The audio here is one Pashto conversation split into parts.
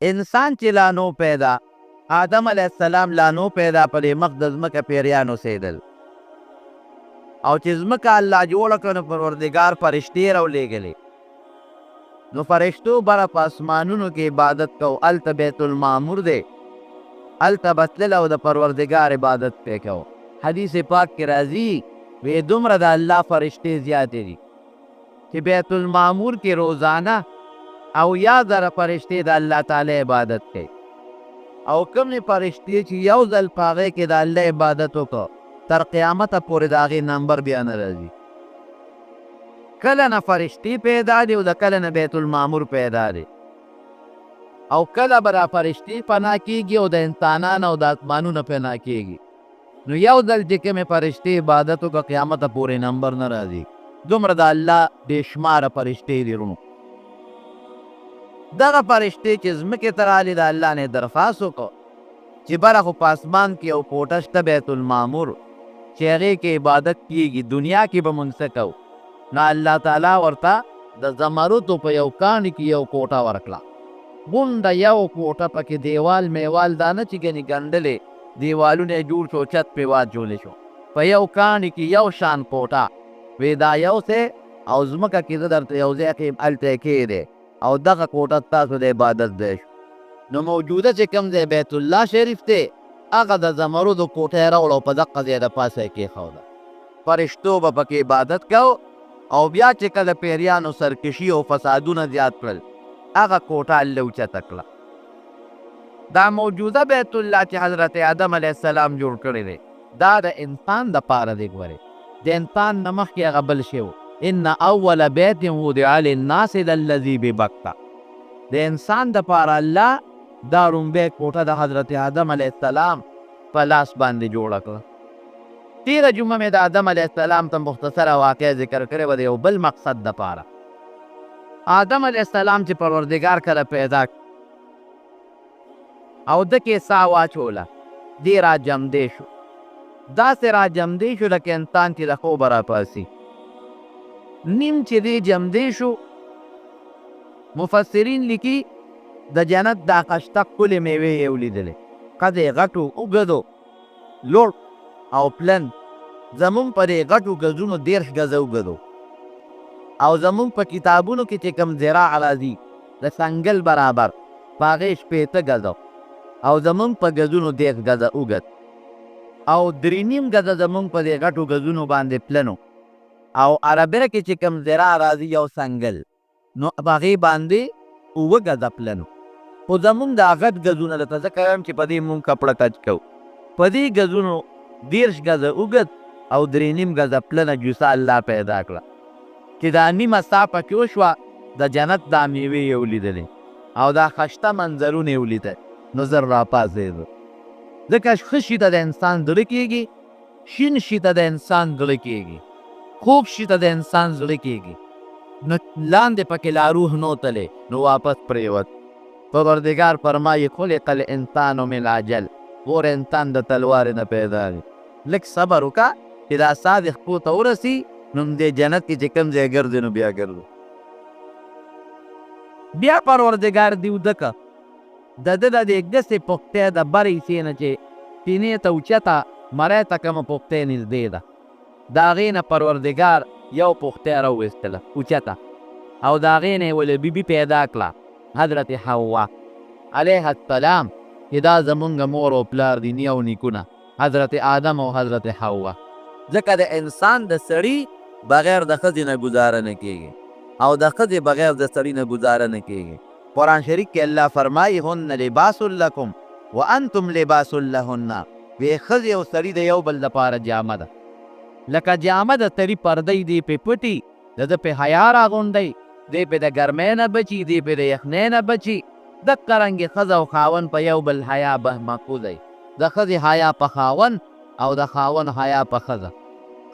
انسان چې لا نو پیدا، آدم علیه السلام لا نو پیدا، په دې مخ د ځمکه پیریان اوسېدل. او چې ځمکه الله جوړه کړه نو پروردګار فرشتې راولېږلې. نو فرشتو بره په اسمانونو کې عبادت کو. هلته بیت المعمور دی، هلته به تلل او د پروردګار عبادت پې کو. حدیث پاک کې راځي وی دومره د الله فرشتې زیاتې دي چې بیت المعمور کې روزانه او یا زره فرشتې د الله تعالی عبادت کوي. او کومې فرشتې چې یو ځل په هغې کې د الله عبادت وکړو تر قیامته پورې د هغې نمبر بیا نه راځي. کله نه فرشتې پیدا دي او د کله نه بیت المعمور پیدا دی. او کله به دا فرشتې پناه کېږي او د انسانانو او د اسمانونو پناه کېږي. نو یو ځل چې کومې فرشتې عبادت وکړه قیامته پورې نمبر نه راځي. دومره د الله بې شماره فرشتې دي رونو. دغه فرشتې چې ځمکې ته رالي د الله نه درخواست وکړو چې بره خو په اسمان کې یو کوټه شته بیت المعمور چې هغې کې عبادت کېږي، دنیا کې به مونږ څه کوو. نو الله تعالی ورته د زمرودو په یو کاڼي کې یو کوټه ورکړه. غونډه یو کوټه پکې دیوال میوال دا نه چې ګنې ګنډلې دیوالونه یې جوړ شو، چت پې واچولی شو. په یو کاڼي کې یو شان کوټه وی دا یو څه او ځمکه کې زه درته یو ځای کې هلته یې کښېدی او دغه کوټه ستاسو د عبادت ځای شو. نو موجوده چې کوم ځای بیت الله شریف دی هغه د زمرودو کوټه یې راوړه او په دقه ځای د پاسه یې کېښوده. فرشتو به پکې عبادت کو. او بیا چې کله پیریانو سرکشي او فسادونه زیات کړل هغه کوټه الله اوچته کړه. دا موجوده بیت الله چې حضرت آدم علیه السلام جوړ کړی دی دا د انسان دپاره دی. ګورې د انسان نه مخکې هغه بل شی و. ان اول بیت وضع للناس للذي ببکه. د انسان دپاره الله دا لومبۍ کوټه د حضرت آدم علیه السلام په لاس باندې جوړه کړه. تیره جمعه مې د آدم علیه السلام ته مختصره واقع ذکر کړې وه د یو بل مقصد دپاره. آدم علیه السلام چې پروردګار کله پیدا او ده کې ساه واچوله دی را جمدی شو. داسې را جمدی شو لکه انسان چې د خوبه راپاسي. نیم چې دی جمدی شو مفسرین لیکي د جنت دا خشته ښکلې میوې یې ولیدلې. قد یې غټو اوږدو لوړ او پلن. زمونږ په دې غټو ګزونو 13 ګزه اوږدو او زمونږ په کتابونو کې چې کوم زراع راځي د سنګل برابر په هغې 15 ګزه او زمونږ په ګزونو 10 ګزه اوږد او 3.5 ګزه زمونږ په دې غټو ګزونو باندې پلنو. او عربیه کې چې کوم زراع راځي یو سنګل نو په هغې باندې 9 ګزه پلنو. خو زمونږ دا غټ ګزونه درته ځکه وایم چې په دې مونږ کپړه کچ کوو. په دې ګزونو 13 ګزه اوږد او 3.5 ګزه پلنه جوسه الله پیدا کړه چې دا نیمه ساه پکې وشوه د جنت دا میوې یې ولیدلې او دا خشته منظرونه یې ولیدل. نو زر راپاڅېده. ځکه ښه شي ته د انسان زړه کېږي، شین شي ته د انسان زړه کېږي، خوب شي ته د انسان زړه کېږي. نو لاندې پکې لا روح نو تلی نو واپس پرېوت. پروردګار فرمایي خلق الانسان من عجل. ګوره انسان د تلوارې نه پیدا دی. لږ صبر وکړه چې دا ساه دې خپو ته ورسي نو دې جنت کې چې کوم ځای ګرځې نو بیا ګرځو. بیا پروردګار دې وده که د ده د دې ګسې پختۍ د بر حصې نه چې سینې ته اوچته مرۍ ته کومه پختۍ نږدې ده د هغې نه پروردګار یو پختۍ راوویستله اوچته او د هغې نه یې ولې بیبي پیدا کړه حضرت حوا علیه السلام چې دا زمونږ مور او پلار دي نی او نیکونه حضرت آدم او حضرت حوا. ځکه د انسان د سړي بغیر د ښځې نه ګزاره نه کېږي او د ښځې بغیر د سړي نه ګزاره نه کېږي. قرآن شریف کې الله فرمایي هن لباس لکم وانتم لباس لهن. وی ښځې او سړي د یو بل لپاره جامه ده. لکه جامه د سړي پردی دی پې پټي د ده پې حیا راغونډی دی پې د ګرمۍ نه بچي دی پې د یخنۍ نه بچي. دقه رنګې ښځه او خاوند په یو بل حیا محفوظی. د ښځې حیا په خاوند او د خاوند حیا په ښځه.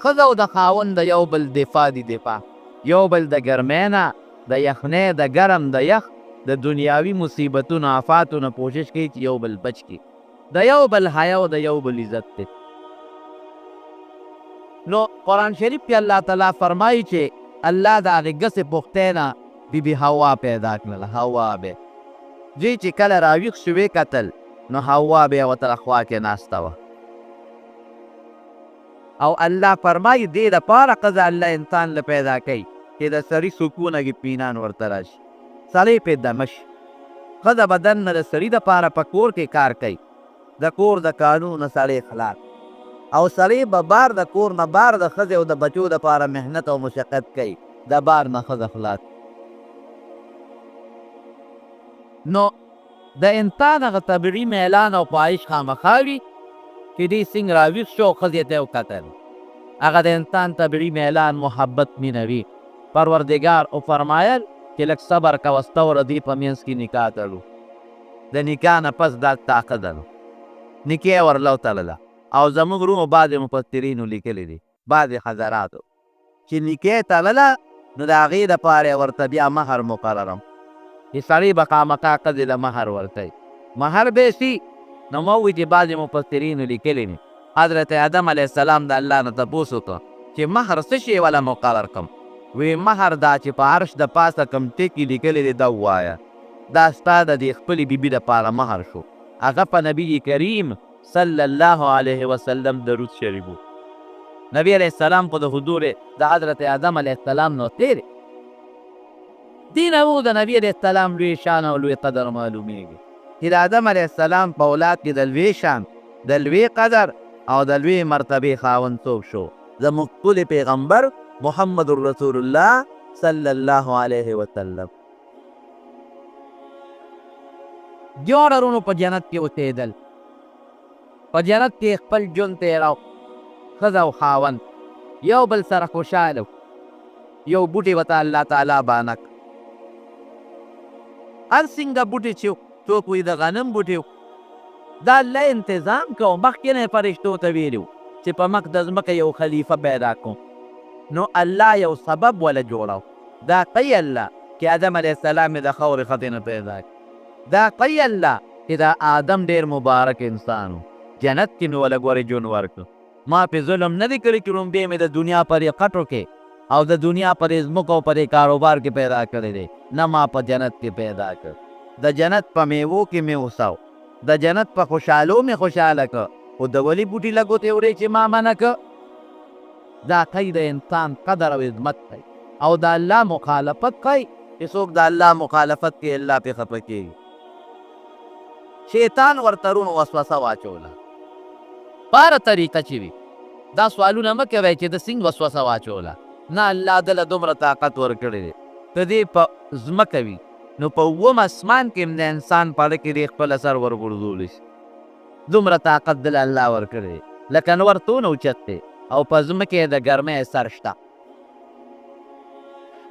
ښځه او د خاوند د یو بل دفاع دي. دفاع یو بل د ګرمۍ نه د یخنۍ د ګرم د یخ د دنیاوي مصیبتونو آفاتو نه کوشش کوي چې یو بل بچ کړي. د یو بل حیا او د یو بل عزت دی. نو قرآن شریف کې الله تعالی فرمایي چې الله د هغې ګسې پختۍ نه بی بی حوا پیدا کړله. حوا به دوی چې کله راویښ شو ویې کتل نو حوا بیا ورته خوا کې ناسته وه او الله فرمایي دې دپاره ښځه الله انسان له پیدا کوي چې د سړي سکون او اطمینان ورته راشي سړی پرې دمه شي ښځه به دننه د سړي دپاره په کور کې کار کوي د کور د کارونو نه سړی خلاص او سړی به بار د کور نه بار د ښځې او د بچو دپاره محنت او مشقت کوي د بار نه ښځه خلاص نو د انسان هغه طبیعي میلان او خواهش خامخا وي چې دې څنګه راویښ شو او ښځې ته یې وکتل هغه د انسان طبیعي میلان محبت مینه وي پروردګار او فرمایل چې لږ صبر کوه سته ورځې په منځ کې نکاح تړو د نکاح نه پس دا طاقت ده نکاح یې ورله وتړله او زموږ رومو بعضې مفسرینو لیکلي دي بعضې حضراتو چې نکاح یې تړله نو د هغې دپاره یې ورته بیا مهر مقررم چې سړی به خامخا ښځې له مهر ورکوي مهر به یې سي نو ما ووایي چې بعضې مفسرینو لیکلي دي حضرت آدم علیه السلام د الله نه تپوس وکړه چې مهر څه شی وله مقرر کړم وی مهر دا چې په عرش د پاسه کم ټکي لیکلي دي دا ووایه دا ستا د دې خپلې بیبي دپاره مهر شو هغه په نبي کریم صلی الله علیه وسلم درود شریف و نبی علیه السلام خو د حضور د حضرت آدم علیه السلام نه تېرې دې نه د نبي علیه السلام لوی شان او لوی قدر معلومیږي چې د آدم علیه السلام په اولاد کې د لوی شان د لوی قدر او د لوی مرتبې خاوند څوک شو زموږ ټول پیغمبر محمد رسول الله صلی الله علیه وسلم دواړه وروڼو په جنت کې اوسېدل په جنت کې خپل ژوند تېراو ښځه او خاوند یو بل سره خوشحاله یو بوټي ورته الله تعالی بانه هر څنګه بوټي چې څوک وایي د غنم بوټي دا الله انتظام کوو مخکې نه یې فرشتو ته ویلي چې په مخ د ځمکه یو خلیفه پیدا کوم نو الله یو سبب ولا جوړو دا قی الله چې آدم علیه السلام د خاورې خطې نه پیدا کړي دا قی الله چې دا آدم ډېر مبارک انسان و جنت کې مې وله ګورې ژوند ورکړو ما پې ظلم نه دی کړی چې لومبې مې د دنیا په دې قټو کې او د دنیا په دې ځمکو او په دې کاروبار کې پیدا کړی دی نه ما په جنت کې پیدا کړ د جنت په میوو کې مې اوساو د جنت په خوشحالو مې خوشحاله کړ خو د ولي بوټي لګو ته وړې چې ما منع کړ دا کوي د انسان قدر او عظمت کوي او د الله مخالفت کوي چې څوک د الله مخالفت کوي الله پې خفه کېږي شیطان ورته رونو وسوسه واچوله پاره طریقه چې وي دا سوالونه مه کوئ چې د څنګه وسوسه واچوله نه الله دله دومره طاقت ورکړی دی که دې په ځمکه وي نو په اووم اسمان کې هم د انسان په اړه کې دې خپل اثر ورغورځولی شي دومره طاقت دله الله ورکړی دی لکه نور څونه اوچت دی او په ځمکه یې د ګرمۍ اثر شته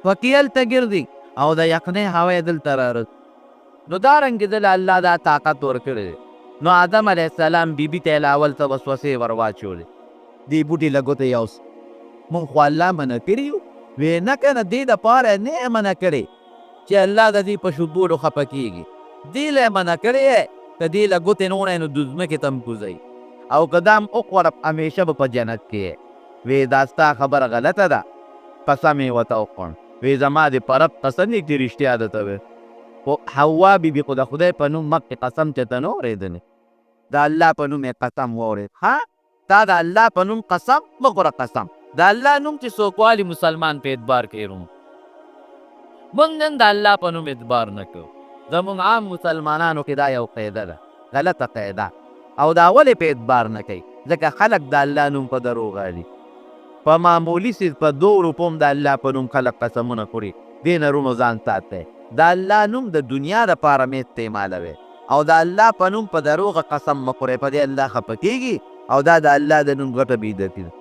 پکې هلته ګرځي او د یخنۍ هوا یې دلته رارسي نو دارنګې دله الله دا طاقت ورکړی دی نو آدم علیه السلام بیبي ته یې اول ته وسوسې ور واچولې دې بوټي لګو ته یوس مونږ خو الله منع کړي یو وی نه که نه دې دپاره یې نه یې منع کړې چې الله د دې په شبوړو خفه کېږي دې له یې منع کړې یې که دې له ګوتې نه وړی نو د ځمکې ته هم کوزوي او که دا هم وخوړه همیشه به په جنت کې یې وی دا ستا خبره غلطه ده قسم یې ورته وخوړ وی زما دې په رب قسم یې چې رښتیا درته وی خو حوا بیبي خو د خدای په نوم مخکې قسم چېرته نه اورېدلی د الله په نوم یې قسم واورېد ها تا د الله په نوم قسم مه خوره قسم د الله نوم چې څوک والي مسلمان په اعتبار کوي روم موږ نن د الله په نوم اعتبار نه کوو زموږ عام مسلمانانو کې دا یو قاعده ده غلطه قاعده او دا ولې په اعتبار نه کوي ځکه خلک د الله نوم په دروغ غالي په معمولي څیز په 2 روپو هم د الله په نوم خلک قسمونه خوري دې نه رومو ځان ساتئ د الله نوم د دنیا دپاره مې استعمالوئ او د الله په نوم په دروغه قسم مه خورئ په دې الله خفه کېږي او دا د الله د نوم غټه بېعزتي ده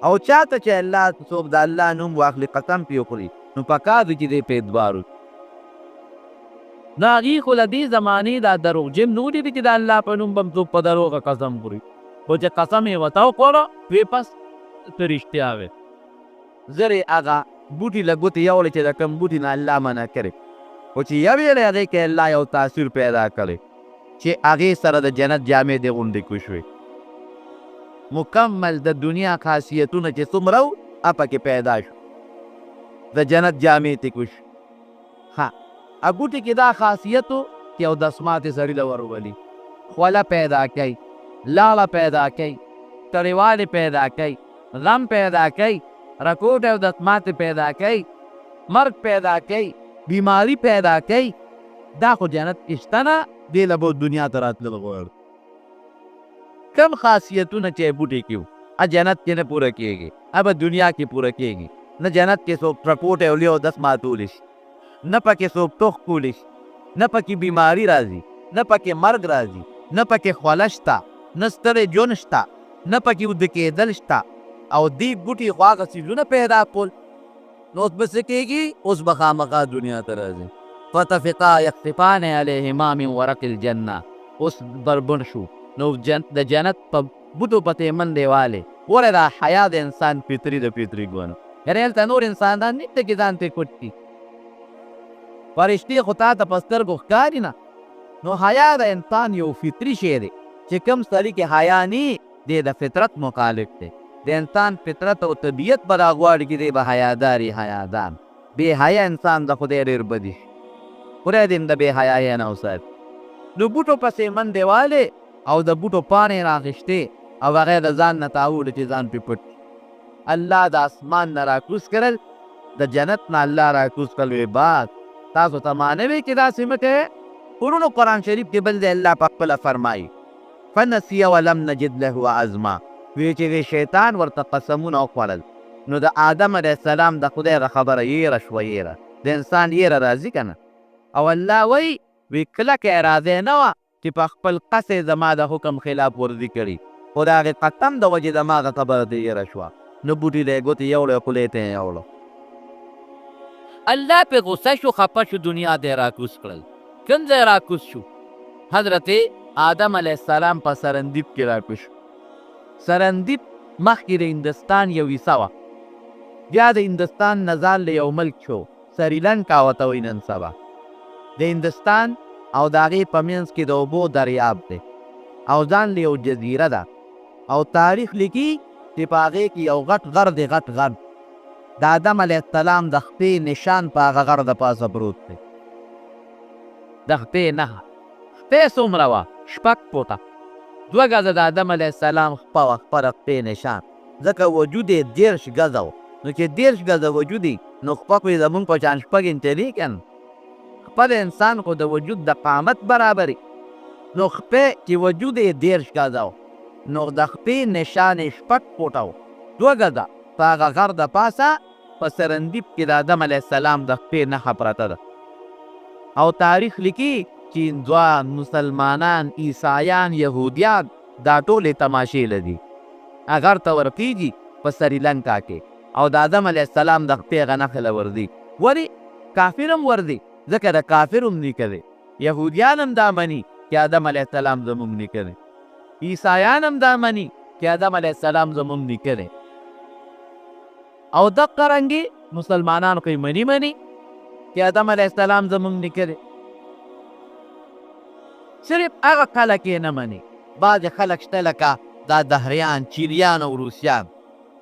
او چاته چې الله څوک د الله نوم واخلي قسم پې وخوري نو پکار دی چې دې په اعتبار وکړي نو هغې خو له دې زمانې دا دروغجن نه ولیدي چې د الله په نوم به هم څوک په دروغه قسم خوري خو چې قسم یې ورته وخوړه وی پس ته رښتیا وې زر یې هغه بوټي له ګوتې یوړې چې د کوم بوټي نه الله منع کړې خو چې یو یې هغې کې الله یو تاثیر پیدا کړی چې هغې سره د جنت جامې دې غوندې کوشوې مکمل د دنیا خاصیتونه چې څومره و پکې پیدا شو د جنت جامې تې کوش ها بوټي کې دا خاصیت و کې او دسماتې سړي له ورولي، خوله پیدا کوي، لاړه پیدا کوي، تریوالی پیدا کوي، غم پیدا کوي، رکوټ او دسماتې پیدا کوي، مرګ پیدا کوي، بیماری پیدا کوي. دا خو جنت شته نه، دې له به دنیا ته راتلل غواړو. کم خاصیتونه چې بوټي کې جنت کې نه پوره کېږي، به دنیا کې پوره کېږي. نه جنت کې څوک رکوټ او لی او دس ماتولی شي، نه پکې څوک توخ کولی شي، نه پکې بیماری راځي، نه پکې مرګ راځي، نه پکې خوله شته، نه ستړی ژوند شته، نه پکې وده کېدل شته. او دې بوټي خو هغه څیزونه پیدا کول، نو اوس به څه کېږي؟ اوس به خامخا دنیا ته راځي. فتفقا یخصفان علیهما من ورق الجنه. اوس بربند شو، نو د جنت په بوټو پسې منډې والې. ولې دا حیا د انسان فطري د فطري ګونو، یعنې هلته نور انسانان نشته چې ځان ترې پټ کړي. فرشتې خو تا ته په سترګو ښکاري نه. نو حیا د انسان یو فطري شی دی چې کوم سړي کې حیا نه دی د فطرت مخالف دی. د انسان فطرت او طبیعت به دا غواړي چې دی به حیاداري حیادان. بې حیا انسان د خدای ډېر بدي شي. خدای دې د بې حیایۍ نه وساتي. نو بوټو پسې منډې والې او د بوټو پاڼې راخیشتې او هغه د ځان نه تاوله چې ځان پرې پټ. الله د اسمان نه راکوز کړل، د جنت نه الله راکوز کړل. وی باد تاسو ته معنی وی چې داسې مه کوئ. ورونو قرآن شریف کې بل دی الله په خپله فرمایي فنسي ولم نجد له عزما. وی چې شیطان ورته قسمونه وخوړل، نو د آدم علیه السلام د خدای د خبره یېره شوه. یېره د انسان یېره راځي که نه؟ او الله وی کلکه اراده نه وه چې په خپل قصې زما د حکم خلاف ورزي کړي، خو د هغې قسم د وجې د ما د خبره ته یېره شوه. نو بوټي له یې ګوتې یوړې او خولې ته یې یوړه. الله پې غصه شو، خفه شو، دنیا ته یې راکوز کړل. کوم ځای راکوز شو؟ حضرت آدم علیه السلام په سرندیب کې راکوز شو. سرندیب مخکې د هندوستان یو حصه وه، بیا د هندوستان نه ځان له یو ملک شو، سریلنکا ورته وایي نن سبا. د هندوستان او د هغې په منځ کې د اوبو دریاب دی او ځان له یو جزیره ده. او تاریخ لیکي چې په هغې کې یو غټ غر دی، غټ غر. د آدم علیه السلام د خپې نشان په هغه غر د پاسه پروت دی. د خپې نښه. خپې څومره وه؟ 6 فوټه. 2 ګزه د آدم علیه السلام خپه وه، خپه د خپې نشان. ځکه وجود یې 13 ګزه و. نو چې 13 ګزه وجود یې، نو خپه خو یې زمونږ په شان 6 انچه دی که نه؟ خپه د انسان خو د وجود د قامت برابري. نو خپې چې وجود یې 13 ګزه و، نو د خپې نشان یې 6 فوټه و، 2 ګزه. په هغه غر د پاسه په سرندیب کې د آدم علیه السلام د خپې نښه پرته ده. او تاریخ لیکي چې هندوان، مسلمانان، عیسایان، یهودیان دا ټولې تماشې لدي. غر ته ورخیږي په سریلنکا کې، او د آدم علیه السلام د خپې هغه نښه له ورځي. ولې؟ کافر هم ورځي، ځکه د کافر هم نیکه دی. یهودیان هم دا مني چې آدم علیه السلام زموږ نیکه دی. عیسایان هم دا مني چې آدم علیه السلام زموږ نیکه دی. او دقه رنګې مسلمانان خو یې مني چې آدم علیه السلام زموږ نیکه دی. صرف هغه خلک یې نه مني. بعضې خلک شته لکه دا دهریان، چیریان او روسیان،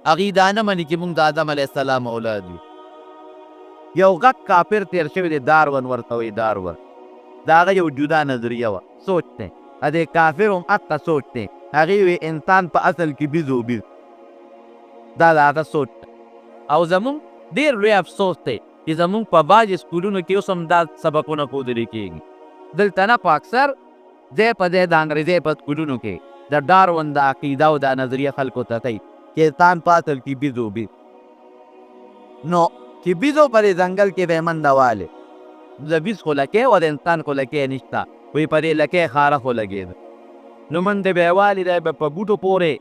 هغوی دا نه مني چې موږ د آدم علیه السلام اولاد یو. یو غټ کافر تیر شوی دی، دارون ورته وایي. دارون د هغه یو جدا نظریه وه، سوچ دی. د کافر هم حقه سوچ دی. هغې وی انسان په اصل کې بیز و بیز. دا د هغه سوچ دی. او زمونږ ډېر لوی افسوس دی چې زمونږ په بعضې سکولونو کې اوس هم دا سبقونه ښودلي کېږي. دلته نه، په اکثر ځای په ځای د انګریزۍ په سکولونو کې د ډارون د عقیده او دا نظریه خلکو ته کوي چې انسان په اصل کې بیز و بیز. نو چې بیز و په دې ځنګل کې به یې منډه والې، د بیز خو لکۍ وه، د انسان خو لکۍ نشته. وایي په دې لکۍ خاره خو لګېده. نو منډې به یې والې، دی به په بوټو پورې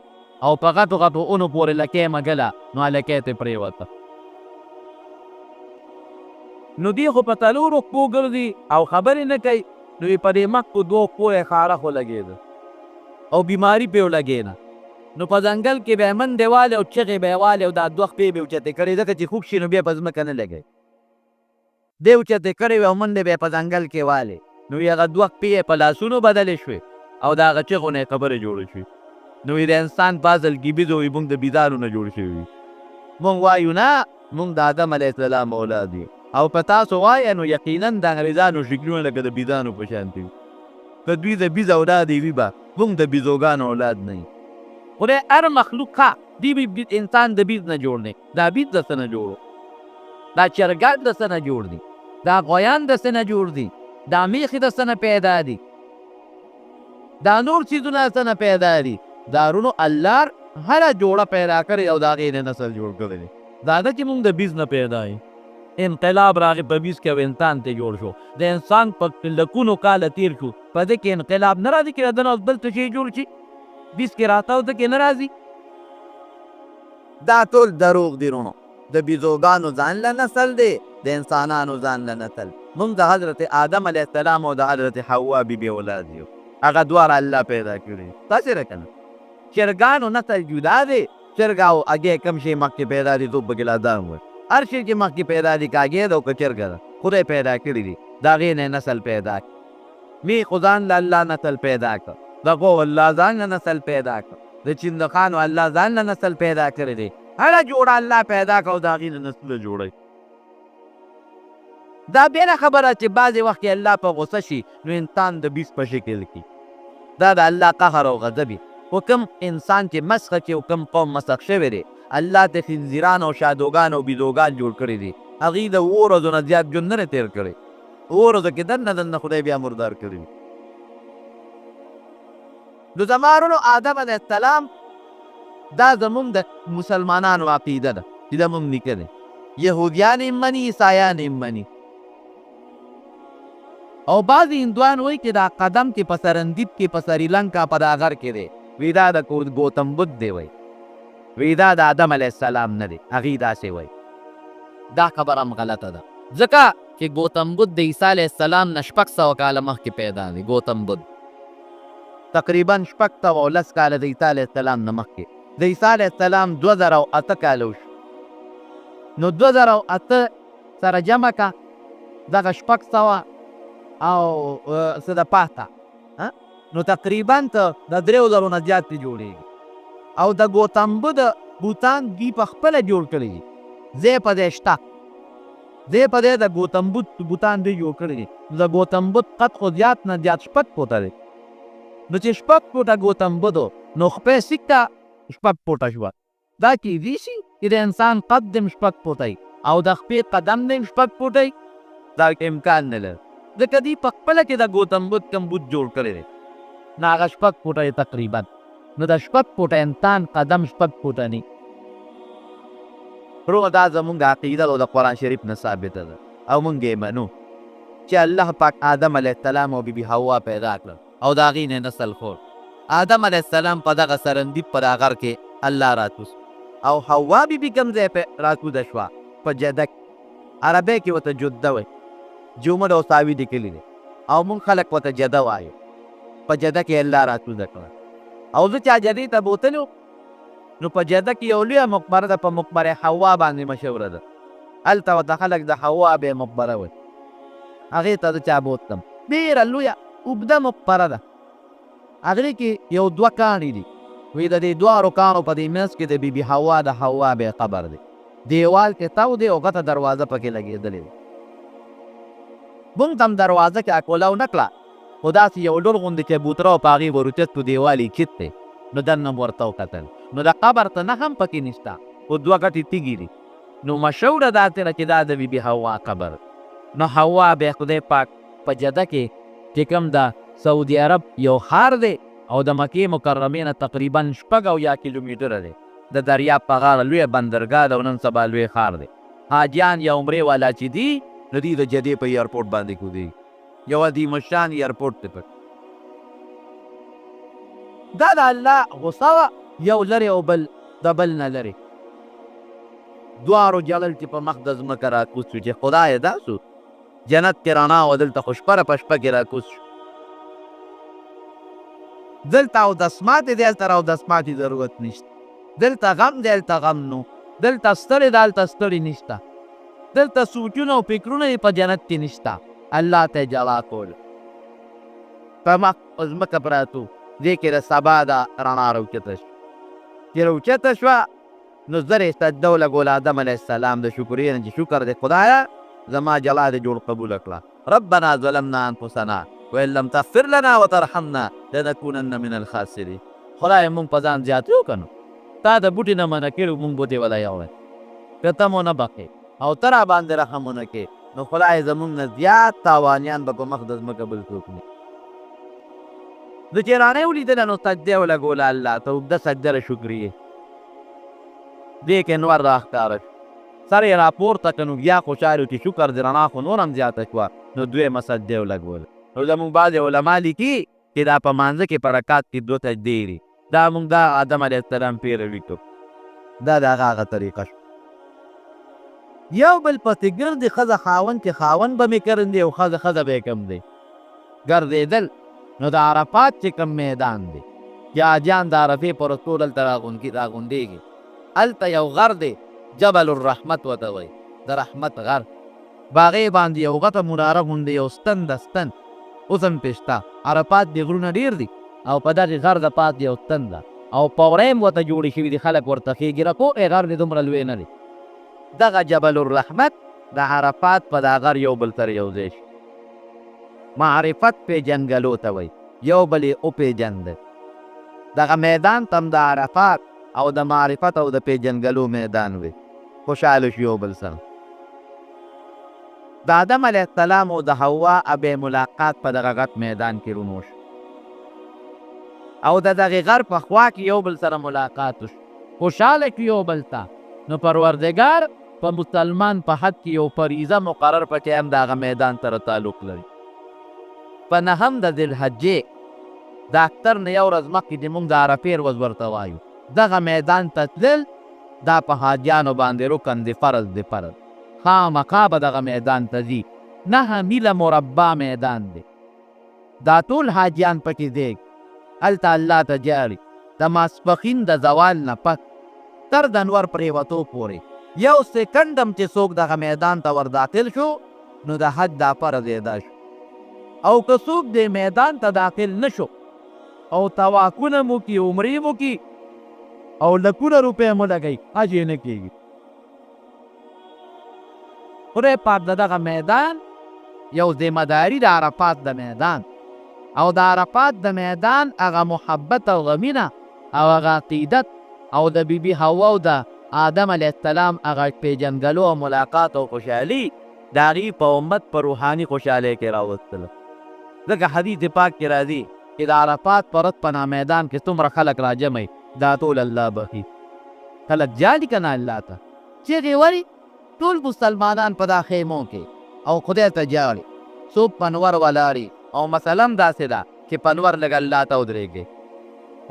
او په غټو غټو اونو پورې لکۍ مږله، نو لکۍ ته پرېوته. نو دی خو په څلورو پښو ګرځي او خبرې نه کوي. نو په دې مخ په 2 پښو یې خاره خو لګېده او بیماري پرې ولګېده. نو په ځنګل کې به یې منډې والې او چغې به یې والې او دا 2 خپې به یې اوچتې کړې، ځکه چې خوږ شي نو بیا په ځمکه نه لګوي. دی اوچتې کړې وې او منډې به یې په ځنګل کې والې. نو هغه 2 خپې یې په لاسونو بدلې شوې او د هغه چغو نه یې خبرې جوړې شوې. نو د انسان په اصل کې بیز وي، موږ د بیزارو نه جوړ شوي. موږ وایو نه، موږ د آدم علیه السلام اولاد یو. او په تاسو وایه نو یقینا د انګریزانو شکلونه لکه د بیزانو په شان دي. که دوی د بیز اولاد وي به موږ د بیزوګانو اولاد نه یو. خدای هر مخلوق ښه دی انسان د بیز نه جوړ دی. دا بیز د څه نه جوړ، دا چرګان د څه نه جوړ دي، دا غویان د څه نه جوړ دي، دا میخې د څه نه پیدا دي، دا نور چیزونه د څه نه پیدا دي. دارونو الله هره جوړه پیدا کړې او د هغې نه نسل جوړ کړی دی. دا ده چې موږ د بیز نه پیدا یو. انقلاب راغی په بیز کې او انسان ته جوړ شو. د انسان په لکونو کاله تیر شو، په دې کې انقلاب نه راځي چې د ده نه بل څه شی جوړ شي. بیز کې راته او ده کې نه راځي. دا ټول دروغ دي رونو. د بیزوګانو ځان له نسل دی، د انسانانو ځان له نسل. موږ د حضرت آدم علیه السلام او د حضرت حوا بیبي اولاد یو. هغه دواړه الله پیدا کړي. تاسې را که نه چرګانو نسل جدا دی. چرګ او هګۍ کم شی مخکې پیدا دي څوک پکې لا دام وایي. هر شی چې مخکې پیدا دي که هګۍ ده او که چرګه ده خدای پیدا کړي دي. د هغې نه نسل پیدا کړ. میخ خو ځان له الله نسل پیدا کړ. د غو الله ځان له نسل پیدا کړ. د چندخانو الله ځان له نسل پیدا کړی دی. هره جوړه الله پیدا کړ او د هغې نه نسلونه جوړوي. دا بېله خبره چې بعضې وخت کې الله په غصه شي نو انسان د بیس په شکل کې. دا د الله قهر او غضب وي. خو کوم انسان چې مسخه چې کوم قوم مسخ شوی دی الله ته خنزیران او شادوګان او بیزوګان جوړ کړي دي. هغې د اوو ورځو نه زیات ژوند نه دی تېر کړی. اوو ورځو کې دننه دننه خدای بیا مردار کړي وي. نو زما وروڼو آدم علیه السلام دا زمونږ د مسلمانانو عقیده ده چې زمونږ نیکه دی. یهودیان یې مني، عیسایان یې مني. او بعضې هندوان وایي چې دا قدم چې په سرندیب کې په سریلنکا په دا غر کې دی وی دا د ګوتم بد دی وایي. وی دا د آدم علیه السلام نه دی. هغې داسې وایي. دا خبره هم غلطه ده ځکه چې ګوتم بد د عیسی علیه السلام نه 600 کاله مخکې پیدا دی. ګوتم بد تقریبا 610 کاله د عیسی علیه السلام نه مخکې. د عیسی علیه السلام 2008 کاله وشو. نو 2008 سره جمع که دغه 600 او څه د پاته نو تقریبا ته د 3000 نه زیات جوړېږي. او د ګوتم بد بوتان دوی په خپله جوړ کړي دي. ځای په ځای شته، ځای په ځای د ګوتم بد بوتان دوی جوړ کړي دي. د ګوتم بد قد خو زیات نه زیات 6 فوټه دی. نو چې 6 فوټه ګوتم بدو نو خپې سکته 6 فوټه شوه. دا کیدی شي چې د انسان قد هم 6 فوټه وي او د خپې قدم هم 6 فوټه وي. دا امکان نه لري ځکه دوی په خپله کې د ګوتم بد کوم بت جوړ کړی دی نو هغه 6 فوټه یې تقریبا. نو د 6 فوټه انسان قدم 6 فوټه نه. وروڼه دا زمونږ عقیده او د قرآن شریف نه ثابته ده او موږ یې منو چې الله پاک آدم علیه السلام او بیبي حوا پیدا کړل او د هغې نه نسل خور. آدم علیه السلام په دغه سرندیب په دا غر کې الله راتوس او حوا بیبي کوم ځای په راکوده شوه په جده کې. عربی کې ورته جده وایي. جومد او ساوي لیکلي دی او موږ خلک ورته جده وایو. په جده کې الله راتوده کړه. او زه چې جدې ته بوتلو نو په جده کې یو لویه مقبره ده په مقبره حوا باندې مشهوره ده. هلته ورته خلک د حوا بیا مقبره وایي. هغې ته زه چا بوتلم. ډېره لویه اوږده مقبره ده. هغې کې یو 2 کاڼي دي. وی د دې 2 کاڼو په دې منځ کې د بیبي حوا د حوا بیا قبر دی. دیوال کې تاو دی او غټه دروازه پکې لګېدلې ده. موږ هم دروازه کې اکولاو نه کړه خو داسې یو ډول غوندې چبوتره او په هغې ورچت په دیوال یې چت دی. نو دننه مو ورته وکتل نو د قبر ته نه هم پکې نشته خو 2 غټې تیږې دي. نو مشهوره دا تېره چې دا د بیبي حوا قبر. نو حوا بیا خدای پاک په جده کې چې کوم د سعودي عرب یو ښار دی او د مکې مکرمې نه تقریبا 6 کیلومتره دی. د دریاب په غاړه لویه بندرګاه ده او نن سبا لوی ښار دی. حاجیان یا عمرې والا چې دي نو دوی د جدې په ایرپورټ باندې کودي. یو عظیم‌الشان ایرپورټ دی پکې. دا د الله غصه وه یو لرې او بل د بل نه لرې. دواړو جلل چې په مخ د ځمکه راکوز شو چې خدایه دا سو جنت کې رڼا وه دلته خو شپه په شپه کې راکوز شو. دلته اودسماتې دی هلته اودسماتې ضرورت نشته. دلته غم دی هلته غم نو. دلته ستړی ده هلته ستړي نشته. دلته سوچونه او فکرونه یې په جنت کې نشته. الله ته جلا کول په مخ په ځمکه پراتو دې کې د سبا ده رڼا راوچته شوه. چې راوچته شوه نو زر یې سجده ولګول آدم علیه السلام د شکرې نه چې شکر دی خدایه زما جلا دې جوړ قبول کړه. ربنا ظلمنا انفسنا وان لم تغفر لنا وترحمنا لنكونن من الخاسرین. خدای مونږ په ځان زیات یو کنو، تا د بوټي نه منع کړو، مونږ بوټي ولا یو که ته مو نه بخې او ته را باندې رحم ونه کې، نو خدای زمونږ نه زیات تاوانیان به په مخ د ځمکه بل څوک نه. د چیرانې ولیدله نو سجده ولګوله الله ته، اوږده سجده د شکریې. دې کې نور راښکاره شو، سر یې راپورته کړه نو بیا خوشحال و چې شکر د رڼا خو نور هم زیاته شوه، نو دویمه سجده ولګوله. نو زمونږ بعضې علما لیکي چې دا په مانځه کې په رکات کې دوه سجدې دي. دا مونږ دا آدم علیه السلام پیروي کوو، دا د هغه هغه طریقه شو. یو بل پسې ګرځي ښځه خاوند چې خاوند به مې کرن دی او ښځه ښځه به یې کم دی ګرځېدل. نو د عرفات چې کم میدان دی چې حاجیان د عرفې په ورځ ټول هلته راغونډېږي، هلته یو غر دی جبل الرحمت ورته وایي، د رحمت غر. په هغې باندې یو غټه مناره غوندې یو ستن د ستن اوس هم پې شته. عرفات دې غرونه ډېر دي او په دغې غر د پات یو ستن ده او پوریم ورته جوړې شوي دي، خلک ورته خېږي. رپوې غر دې دومره لوی نه دی. دغه جبل الرحمت د عرفات په دا غر یو بل سره یو ځای شي. معرفت پیژنګلو ته وایي، یو بل یې وپېژنده. دغه میدان ته هم د عرفات او د معرفت او د پیژنګلو میدان وي. خوشحاله شو یو بل سره. د آدم علیه السلام او د حوا ابې ملاقات په دغه غټ میدان کې رونو شو او د دغې غر په خوا کې یو بل سره ملاقات وشو. خوشحاله شو یو بل ته. نو پروردګار په مسلمان په حد کې یو فریضه مقرر په کې هم د هغه میدان سره تعلق لري. په نهم د ذوالحجې د اختر نه یو ورځ مخکې چې موږ د عرفې ورځ ورته وایو، دغه میدان ته تلل دا په حاجیانو باندې رکن دی، فرض دی. فرض خامخا به دغه میدان ته ځي. 9 میله مربع میدان دی. دا ټول حاجیان پکې دی. هلته الله ته جاري د ماسپښین د زوال نه پس تر د انور پرېوتو پورې یو سکنډ هم چې څوک دغه میدان ته ور داخل شو نو د حج دا فرض یې ادا شو. او که څوک دې میدان ته داخل نه شو او طوافونه مو کي، عمرې مو کي او لکونه روپۍ مو لګوي، حج یې نه کېږي. خدای پاک د دغه میدان یو ذمهداري د عرفات د میدان او د عرفات د میدان هغه محبت او غمینه او هغه عقیدت او د بیبي حوا او د آدم علیه السلام هغه پیژنګلو او ملاقات او خوشحالي د هغې په امت په روحاني خوشحالۍ کې راوستله. ځکه حدیث پاک کې راځي چې د عرفات په ورځ په میدان کې څومره خلک راجمعي دا ټول الله بخي. خلک جالي که نه الله ته چیغې وري، ټول مسلمانان په دا خیمو کې او خدای ته جاړي. څوک په انور ولاړي او مثلا هم داسې ده چې په انور لږ الله ته ودرېږي،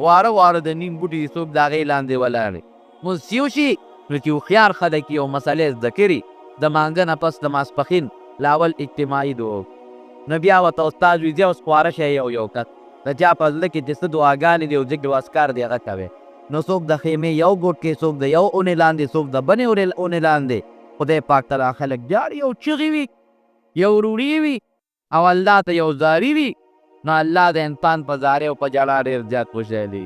واره واره د نیم بوټي څوک د هغې لاندې ولاړي. مونځ چې وشي نو چې هوښیار خلک یو مسلې زده کړي د مانځه نه پس د ماسپښین لاول اجتماعي دعا، نو بیا ورته استاد وي ځه اوس خواره شئ یو کس د چا په زړه کې چې څه دعاګانې دي او ذکر و اذکار دي هغه کوي. نو څوک د خیمې یو ګوټ کې، څوک د یو اونې لاندې، څوک د بلې اونې لاندې. خدای پاک ته خلک جاړي او چغې وي، یو روړي وي او الله ته یو زاري وي. نو الله د انسان په زارۍ او په جړا ډېر زیات خوشحالي.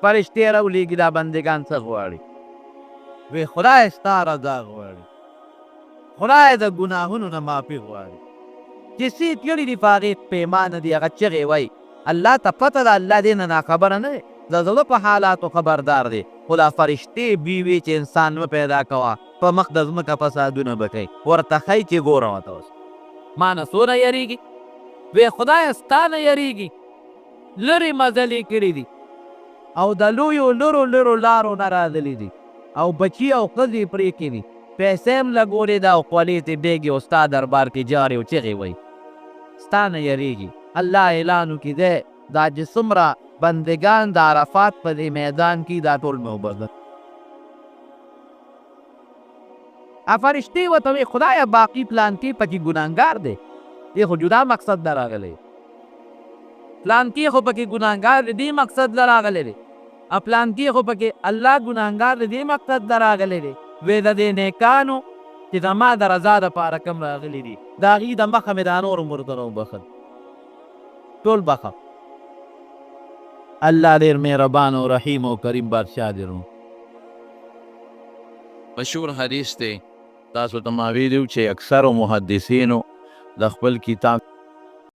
فرشتې راولېږي دا بندګان څه غواړي؟ وی خدای ستا رضا غواړي، خدای د ګناهونو نه معافي غواړي. چې څه یې تللي دي په هغې پیمانه دي هغه چغې وایي. الله ته پته ده الله دې نه ناخبره نه دی، د زړه په حالاتو خبردار دی. خو دا فرشتې بیوي چې انسان مه پیدا کوه، په مخ د ځمکه فسادونه به کوي، ورته ښایي چې ګوره ورته اوس ما نه څونه یریږي. وی خدایه ستا نه یریږي، لرې مزلې کړي دي او د لویو لرو لارو نه راغلي دي او بچي او ښځې پرې کې دي، پیسې هم لګولې ده او خولې ترې ډېږي او ستا دربار کې جارې او چغې وایي ستا نه یریږي. الله اعلان وکړي دی دا چې څومره بندګان د عرفات په دې میدان کې دا ټول محبت. فرشتې ورته وایي خدایه باقي پلانکې پکې ګناهګار دی، دې خو جدا مقصد نه راغلی، پلانکې خو پکې ګناهګار دی دې مقصد نه راغلی دی، پلانکې خو پکې الله ګناهګار دی دې مقصد نه راغلی دی. وی د دې نیکانو چې زما د رضا دپاره کم راغلي دي د هغې د مخه مې دا نور هم ورته وبخل، ټول بخه. الله ډېر مهربان او رحیم او کریم بادشاه دی. مشهور حدیث دی تاسو ته ما ویلي چې اکثرو محدثینو د خپل کتاب